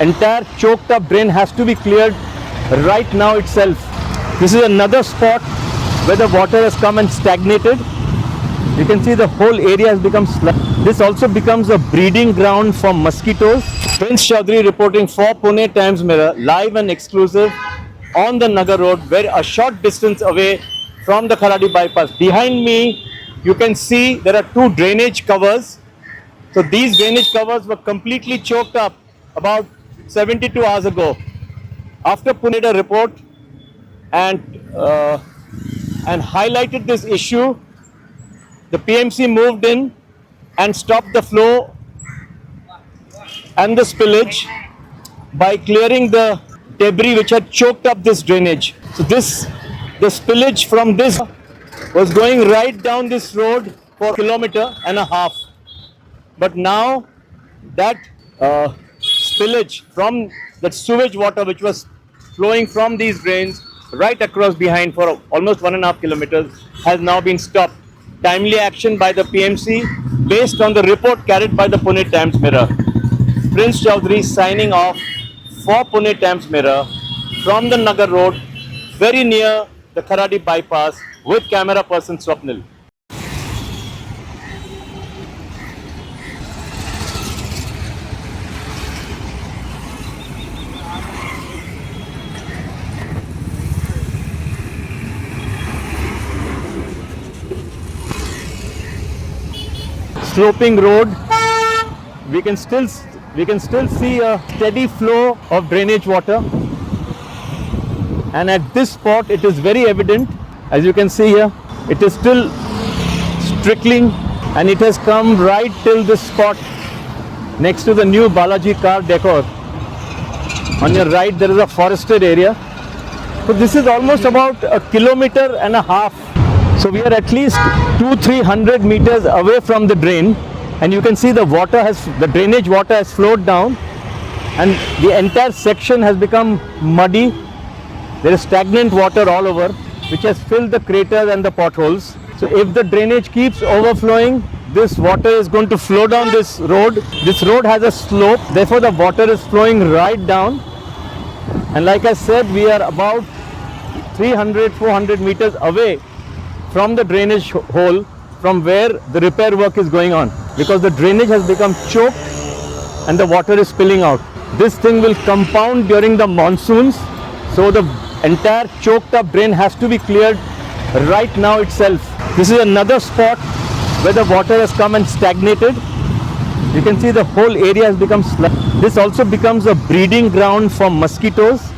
entire choked up drain has to be cleared right now itself. This is another spot where the water has come and stagnated. You can see the whole area has become this also becomes a breeding ground for mosquitoes. Prince Chaudhary reporting for Pune Times Mirror, live and exclusive on the Nagar Road, very a short distance away from the Kharadi bypass. Behind me, you can see there are two drainage covers. So these drainage covers were completely choked up about 72 hours ago. After Pune did a report and highlighted this issue, the PMC moved in and stopped the flow and the spillage by clearing the debris which had choked up this drainage. So the spillage from this was going right down this road for 1.5 kilometers. But now that spillage from that sewage water which was flowing from these drains right across behind for almost 1.5 kilometers has now been stopped. Timely action by the PMC based on the report carried by the Pune Times Mirror. Prince Chaudhary signing off for Pune Times Mirror from the Nagar Road, very near the Kharadi bypass, with camera person Swapnil. Sloping road, we can still see a steady flow of drainage water, and at this spot it is very evident, as you can see here, it is still trickling, and it has come right till this spot next to the new Balaji car decor. On your right there is a forested area. So this is almost about 1.5 kilometers. So we are at least 200-300 meters away from the drain, and you can see the drainage water has flowed down, and the entire section has become muddy. There is stagnant water all over, which has filled the craters and the potholes. So if the drainage keeps overflowing, this water is going to flow down this road. This road has a slope, therefore the water is flowing right down. And like I said, we are about 300-400 meters away from the drainage hole from where the repair work is going on, because the drainage has become choked and the water is spilling out. This thing will compound during the monsoons, so the entire choked up drain has to be cleared right now itself. This is another spot where the water has come and stagnated. You can see the whole area has become this also becomes a breeding ground for mosquitoes.